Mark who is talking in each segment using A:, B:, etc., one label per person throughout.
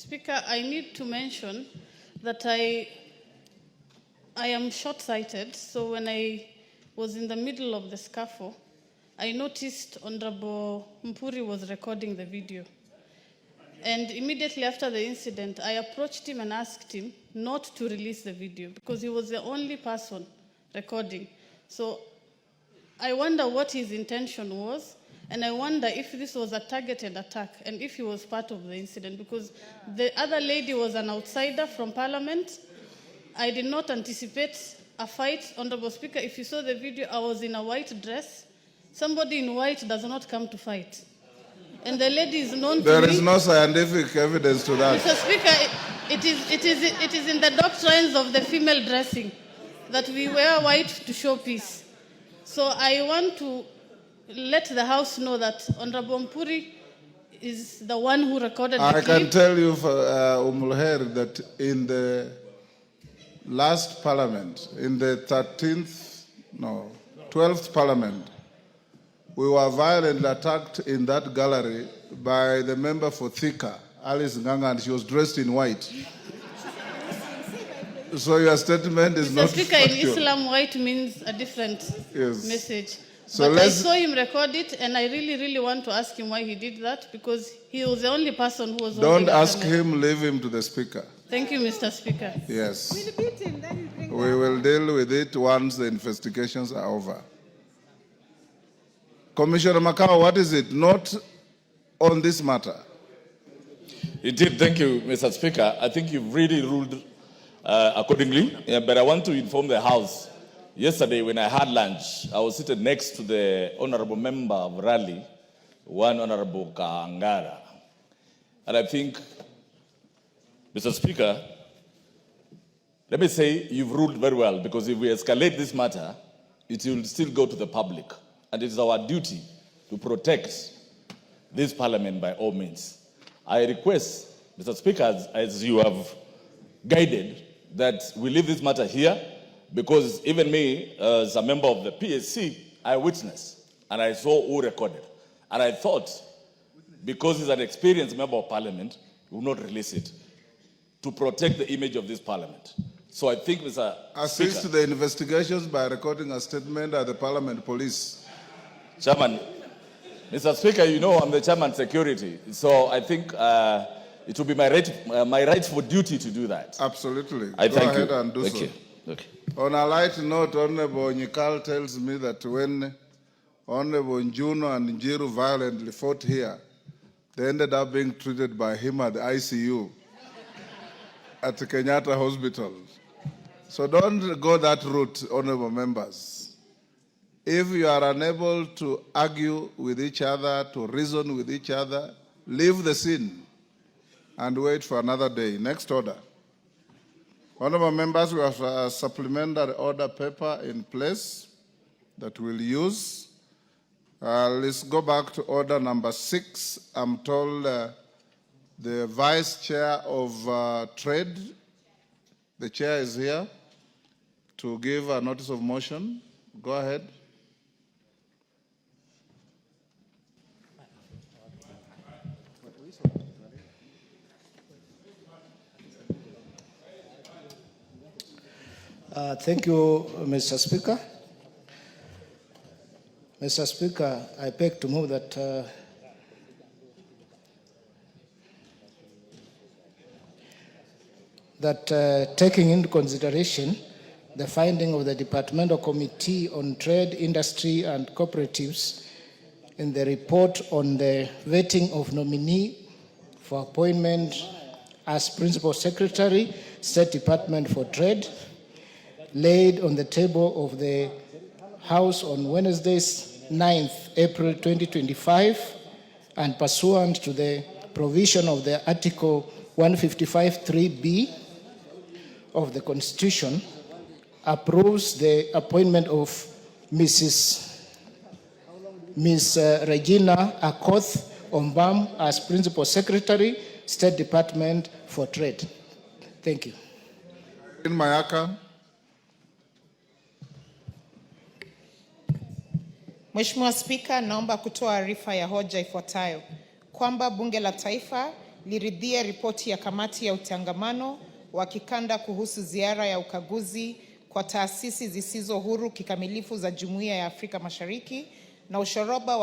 A: Speaker, I need to mention that I am short-sighted, so when I was in the middle of the scuffle, I noticed Honorable Mpuri was recording the video. And immediately after the incident, I approached him and asked him not to release the video because he was the only person recording. So I wonder what his intention was, and I wonder if this was a targeted attack and if he was part of the incident, because the other lady was an outsider from Parliament. I did not anticipate a fight. Honorable Speaker, if you saw the video, I was in a white dress. Somebody in white does not come to fight. And the lady is known to me.
B: There is no scientific evidence to that.
A: Mr. Speaker, it is in the doctrines of the female dressing that we wear white to show peace. So I want to let the House know that Honorable Mpuri is the one who recorded the clip.
B: I can tell you, Umulher, that in the last parliament, in the 12th parliament, we were violently attacked in that gallery by the member for Thika, Alice Nganga, and she was dressed in white. So your statement is not
A: Speaker,
B: factual.
A: in Islam, white means a different message.
B: So
A: but I saw him record it, and I really want to ask him why he did that, because he was the only person who was
B: Don't ask him, leave him to the Speaker.
A: Thank you, Mr. Speaker.
B: Yes.
C: We'll beat him, then you bring
B: We will deal with it once the investigations are over. Commissioner Makao, what is it? Not on this matter.
D: Indeed, thank you, Mr. Speaker. I think you've really ruled accordingly, but I want to inform the House. Yesterday, when I had lunch, I was seated next to the Honorable Member of Raleigh, one Honorable Kaangara. And I think, Mr. Speaker, let me say you've ruled very well, because if we escalate this matter, it will still go to the public. And it is our duty to protect this parliament by all means. I request, Mr. Speaker, as you have guided, that we leave this matter here, because even me, as a member of the PSC, I witnessed and I saw who recorded. And I thought, because he's an experienced member of parliament, we will not release it to protect the image of this parliament. So I think, Mr.
B: Assist
D: Speaker,
B: to the investigations by recording a statement at the Parliament Police.
D: Chairman, Mr. Speaker, you know I'm the chairman security, so I think it will be my rightful duty to do that.
B: Absolutely.
D: I
B: Go
D: thank
B: ahead
D: you.
B: and do
D: Thank
B: so.
D: you. Okay.
B: On a light note, Honorable Nyikal tells me that when Honorable Njuno and Njiru violently fought here, they ended up being treated by him at the ICU at the Kenyatta Hospital. So don't go that route, honorable members. If you are unable to argue with each other, to reason with each other, leave the scene and wait for another day. Next order. Honorable members, we have a supplementary order paper in place that we'll use. Let's go back to order number 6. I'm told the Vice Chair of Trade, the Chair is here to give a notice of motion. Go ahead.
E: Thank you, Mr. Speaker. Mr. Speaker, I beg to move that taking into consideration the finding of the Departmental Committee on Trade, Industry and Cooperatives in the report on the vetting of nominee for appointment as Principal Secretary, State Department for Trade, laid on the table of the House on Wednesday, 9th April 2025, and pursuant to the provision of the Article 155(3)(b) of the Constitution, approves the appointment of Ms. Regina Akoth Ombam as Principal Secretary, State Department for Trade. Thank you.
B: In Mayaka.
C: Mheshimiwa Spika, naomba kutoa arifa ya hoja ifuatayo kwamba Bunge la Taifa liridhie ripoti ya kamati ya utangamano wa kikanda kuhusu ziara ya ukaguzi kwa taasisi zisizo huru kikamilifu za Jumuiya ya Afrika Mashariki na ushoroba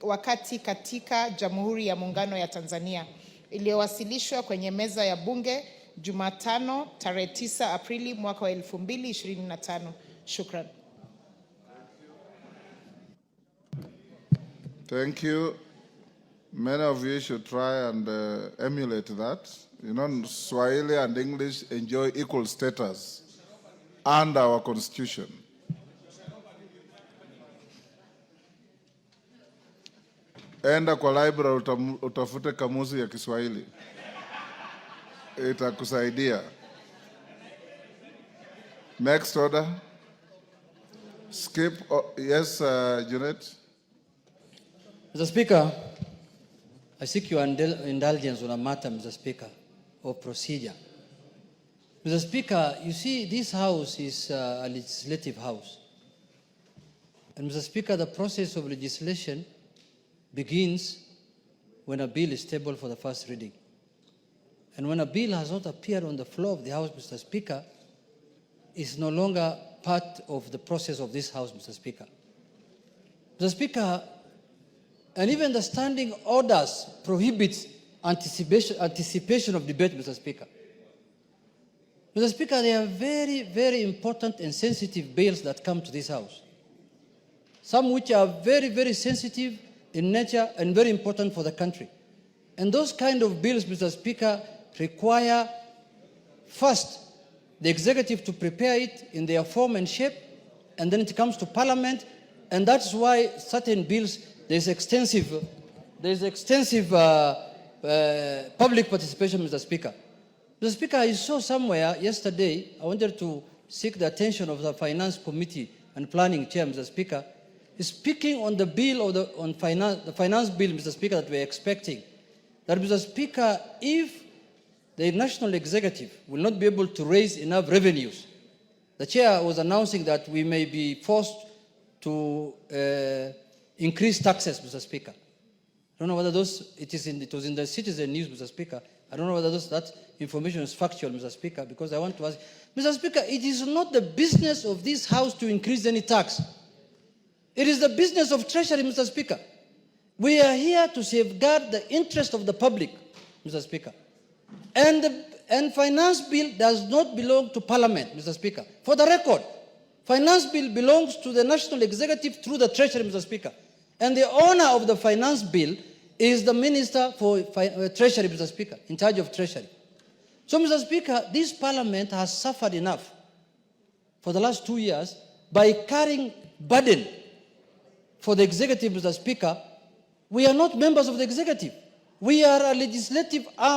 C: wakati katika Jamhuri ya Muungano ya Tanzania, iliyowasilishwa kwenye meza ya Bunge Jumatano tarehe 9 Aprili mwaka wa 2025. Shukran.
B: Thank you. Many of you should try and emulate that. You know, Swahili and English enjoy equal status under our constitution. Enda kwa library utafute kamusi ya Kiswahili. Itakusaidia. Next order. Skip. Yes, Junet.
F: Mr. Speaker, I seek your indulgence on a matter, Mr. Speaker, of procedure. Mr. Speaker, you see, this House is a legislative house. And Mr. Speaker, the process of legislation begins when a bill is tabled for the first reading. And when a bill has not appeared on the floor of the House, Mr. Speaker, is no longer part of the process of this House, Mr. Speaker. Mr. Speaker, and even the standing orders prohibit anticipation of debate, Mr. Speaker. Mr. Speaker, there are very, very important and sensitive bills that come to this House. Some which are very, very sensitive in nature and very important for the country. And those kind of bills, Mr. Speaker, require first the executive to prepare it in their form and shape, and then it comes to Parliament, and that's why certain bills, there's extensive public participation, Mr. Speaker. Mr. Speaker, I saw somewhere yesterday, I wanted to seek the attention of the Finance Committee and Planning Chair, Mr. Speaker, speaking on the bill the finance bill, Mr. Speaker, that we're expecting, that, Mr. Speaker, if the national executive will not be able to raise enough revenues, the chair was announcing that we may be forced to increase taxes, Mr. Speaker. I don't know whether it was in the Citizen News, Mr. Speaker. I don't know whether that information is factual, Mr. Speaker, because I want to ask, Mr. Speaker, it is not the business of this House to increase any tax. It is the business of Treasury, Mr. Speaker. We are here to safeguard the interest of the public, Mr. Speaker. And finance bill does not belong to Parliament, Mr. Speaker. For the record, finance bill belongs to the national executive through the Treasury, Mr. Speaker. And the owner of the finance bill is the Minister for Treasury, Mr. Speaker, in charge of Treasury. So, Mr. Speaker, this Parliament has suffered enough for the last 2 years by carrying burden for the executive, Mr. Speaker. We are not members of the executive. We are a legislative arm